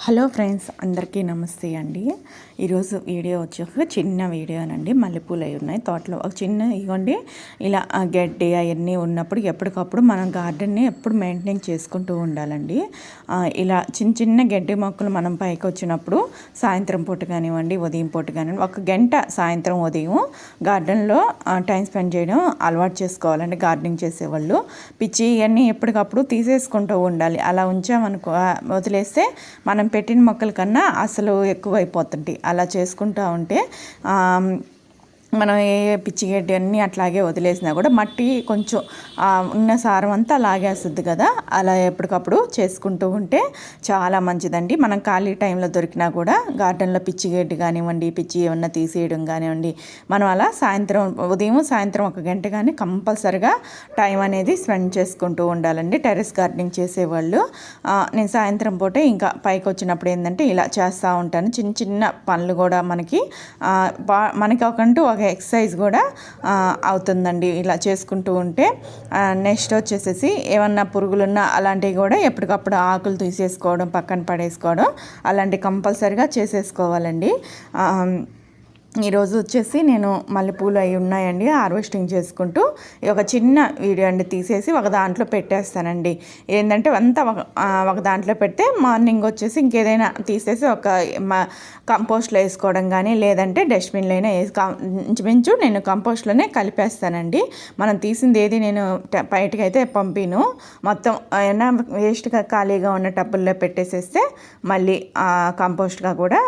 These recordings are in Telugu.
హలో ఫ్రెండ్స్, అందరికీ నమస్తే అండి. ఈరోజు వీడియో వచ్చాక చిన్న వీడియోనండి. మల్లెపూలు అవి ఉన్నాయి తోటలో. ఒక చిన్న ఇవ్వండి, ఇలా గడ్డి అవన్నీ ఉన్నప్పుడు ఎప్పటికప్పుడు మనం గార్డెన్ని ఎప్పుడు మెయింటైన్ చేసుకుంటూ ఉండాలండి. ఇలా చిన్న చిన్న గడ్డి మొక్కలు మనం పైకి వచ్చినప్పుడు సాయంత్రం పూట కానివ్వండి, ఉదయం పూట కానివ్వండి, ఒక గంట సాయంత్రం ఉదయం గార్డెన్లో టైం స్పెండ్ చేయడం అలవాటు చేసుకోవాలండి. గార్డెనింగ్ చేసేవాళ్ళు పిచ్చి ఇవన్నీ ఎప్పటికప్పుడు తీసేసుకుంటూ ఉండాలి. అలా ఉంచామనుకో, వదిలేస్తే మనం పెట్టిన మొక్కల కన్నా అసలు ఎక్కువైపోతుంటాయి. అలా చేసుకుంటూ ఉంటే మనం ఏ పిచ్చి గడ్డి అన్నీ అట్లాగే వదిలేసినా కూడా మట్టి కొంచెం ఉన్న సారం అంతా లాగేస్తుంది కదా. అలా ఎప్పటికప్పుడు చేసుకుంటూ ఉంటే చాలా మంచిదండి. మనం ఖాళీ టైంలో దొరికినా కూడా గార్డెన్లో పిచ్చి గడ్డి కానివ్వండి, పిచ్చి ఏమన్నా తీసేయడం కానివ్వండి, మనం అలా ఉదయం సాయంత్రం ఒక గంట కానీ కంపల్సరిగా టైం అనేది స్పెండ్ చేసుకుంటూ ఉండాలండి. టెర్రస్ గార్డెనింగ్ చేసేవాళ్ళు. నేను సాయంత్రం పూటే ఇంకా పైకి వచ్చినప్పుడు ఏంటంటే ఇలా చేస్తూ ఉంటాను. చిన్న చిన్న పనులు కూడా మనకి ఒకంటూ ఒక ఎక్సర్సైజ్ కూడా అవుతుందండి ఇలా చేసుకుంటూ ఉంటే. నెక్స్ట్ వచ్చేసేసి ఏమన్నా పురుగులున్నా అలాంటివి కూడా ఎప్పటికప్పుడు ఆకులు తీసేసుకోవడం, పక్కన పడేసుకోవడం అలాంటివి కంపల్సరిగా చేసేసుకోవాలండి. ఈరోజు వచ్చేసి నేను మల్లెపూలు అవి ఉన్నాయండి, హార్వెస్టింగ్ చేసుకుంటూ ఒక చిన్న వీడియో అండి తీసేసి ఒక దాంట్లో పెట్టేస్తానండి. ఏంటంటే అంతా ఒక దాంట్లో పెడితే మార్నింగ్ వచ్చేసి ఇంకేదైనా తీసేసి ఒక కంపోస్ట్లో వేసుకోవడం కానీ, లేదంటే డస్ట్బిన్లో అయినా ఇంచుమించు నేను కంపోస్ట్లోనే కలిపేస్తానండి. మనం తీసింది ఏది నేను బయటకు అయితే పంపిను. మొత్తం ఏమైనా వేస్ట్గా ఖాళీగా ఉన్న టబ్బుల్లో పెట్టేసేస్తే మళ్ళీ కంపోస్ట్గా కూడా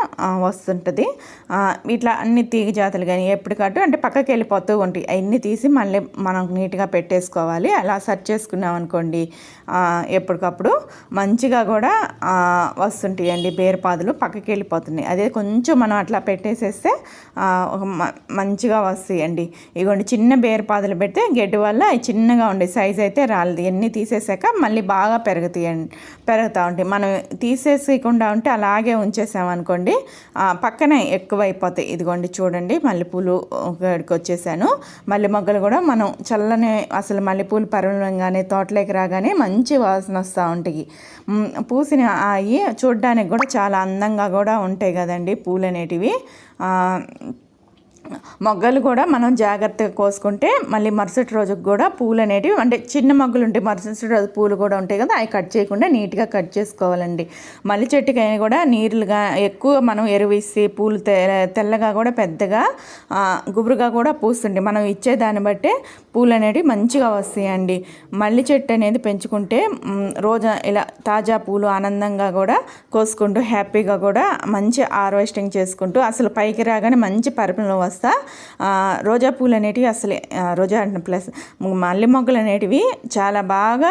వస్తుంటుంది. ఇట్లా అన్ని తీగ జాతులు కానీ ఎప్పటికట్టు అంటే పక్కకి వెళ్ళిపోతూ ఉంటాయి. అవన్నీ తీసి మళ్ళీ మనం నీట్గా పెట్టేసుకోవాలి. అలా సెర్చ్ చేసుకున్నాం అనుకోండి, ఎప్పటికప్పుడు మంచిగా కూడా వస్తుంటాయండి. బేరపాదులు పక్కకి వెళ్ళిపోతున్నాయి. అదే కొంచెం మనం అట్లా పెట్టేసేస్తే మంచిగా వస్తాయండి. ఇగోండి, చిన్న బేరపాదులు పెడితే గడ్డి వల్ల చిన్నగా ఉండే సైజ్ అయితే రాలేదు. ఎన్ని తీసేసాక మళ్ళీ బాగా పెరుగుతూ ఉంటాయి. మనం తీసేసేయకుండా ఉంటే అలాగే ఉంచేసామనుకోండి, పక్కనే ఎక్కువైపోతాయి. ఇదిగోండి చూడండి, మల్లెపూలు ఇక్కడికి వచ్చేసాను. మల్లె మొగ్గలు కూడా మనం చల్లని అసలు మల్లెపూలు పరిమళంగానే తోటలోకి రాగానే మంచి వాసన వస్తూ ఉంటాయి. పూసిన అవి చూడడానికి కూడా చాలా అందంగా కూడా ఉంటాయి కదండి పూలు అనేటివి. మొగ్గలు కూడా మనం జాగ్రత్తగా కోసుకుంటే మళ్ళీ మరుసటి రోజుకి కూడా పూలు అనేటివి, అంటే చిన్న మొగ్గలు ఉంటాయి, మరుసటి రోజు పూలు కూడా ఉంటాయి కదా, అవి కట్ చేయకుండా నీట్గా కట్ చేసుకోవాలండి. మల్లి చెట్టుకైనా కూడా నీరులుగా ఎక్కువ మనం ఎరువిసి పూలు తెల్లగా కూడా పెద్దగా గుబురుగా కూడా పూస్తుంటాయి. మనం ఇచ్చే దాన్ని బట్టే పూలు అనేటివి మంచిగా వస్తాయండి. మల్లి చెట్టు అనేది పెంచుకుంటే రోజు ఇలా తాజా పూలు ఆనందంగా కూడా కోసుకుంటూ హ్యాపీగా కూడా మంచి హార్వెస్టింగ్ చేసుకుంటూ అసలు పైకి రాగానే మంచి పరిమళం వస్తాయి. రోజా పూలు అనేటివి అసలే రోజా ప్లస్ మల్లె మొగ్గలు అనేటివి చాలా బాగా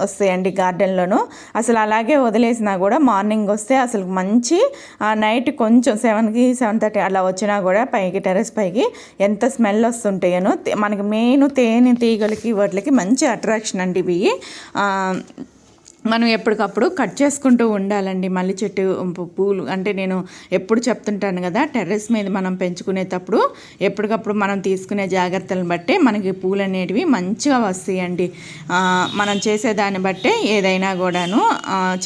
వస్తాయండి గార్డెన్లోను. అసలు అలాగే వదిలేసినా కూడా మార్నింగ్ వస్తే అసలు మంచి, నైట్ కొంచెం 7కి 7:30 అలా వచ్చినా కూడా పైకి టెర్రస్ పైకి ఎంత స్మెల్ వస్తుంటాయనో. మనకి మెయిన్ తేనె తీగలకి వాటికి మంచి అట్రాక్షన్ అండి ఇవి. మనం ఎప్పటికప్పుడు కట్ చేసుకుంటూ ఉండాలండి మల్లె చెట్టు పూలు. అంటే నేను ఎప్పుడు చెప్తుంటాను కదా, టెర్రస్ మీద మనం పెంచుకునేటప్పుడు ఎప్పటికప్పుడు మనం తీసుకునే జాగ్రత్తలను బట్టే మనకి పూలు అనేటివి మంచిగా వస్తాయండి. మనం చేసేదాన్ని బట్టే ఏదైనా కూడాను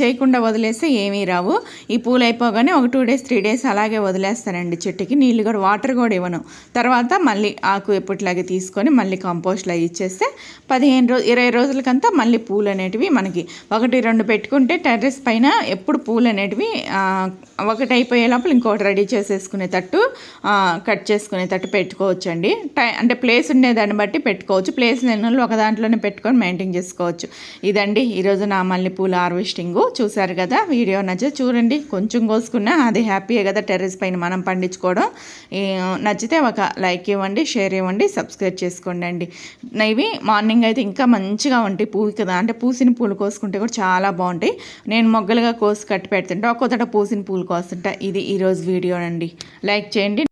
చేయకుండా వదిలేస్తే ఏమీ రావు. ఈ పూలు అయిపోగానే ఒక 2 days 3 days అలాగే వదిలేస్తానండి చెట్టుకి. నీళ్ళు కూడా, వాటర్ కూడా ఇవ్వను. తర్వాత మళ్ళీ ఆకు ఎప్పటిలాగే తీసుకొని మళ్ళీ కంపోస్ట్లో ఇచ్చేస్తే 20 రోజులకంతా మళ్ళీ పూలు అనేటివి మనకి 1-2 పెట్టుకుంటే టెర్రస్ పైన ఎప్పుడు పూలు అనేటివి ఒకటి అయిపోయే లోపల ఇంకోటి రెడీ చేసేసుకునేటట్టు, కట్ చేసుకునేటట్టు పెట్టుకోవచ్చండి. అంటే ప్లేస్ ఉండేదాన్ని బట్టి పెట్టుకోవచ్చు. ప్లేస్ లేని వాళ్ళు ఒక దాంట్లోనే పెట్టుకొని మెయింటైన్ చేసుకోవచ్చు. ఇదండి ఈరోజు నా మల్లెపూల హార్వెస్టింగు. చూసారు కదా, వీడియో నచ్చితే చూడండి. కొంచెం కోసుకున్నా అది హ్యాపీయే కదా, టెర్రస్ పైన మనం పండించుకోవడం. నచ్చితే ఒక లైక్ ఇవ్వండి, షేర్ ఇవ్వండి, సబ్స్క్రైబ్ చేసుకోండి అండి. ఇవి మార్నింగ్ అయితే ఇంకా మంచిగా ఉంటాయి. పువ్వు కదా, అంటే పూసిన పూలు కోసుకుంటే కూడా చాలా బాగుంటాయి. నేను మొగ్గలుగా కోసి కట్టి పెడుతుంటా, ఒక్కొక్కట పూసిన పూలు కోస్తుంటా. ఇది ఈరోజు వీడియో అండి. లైక్ చేయండి.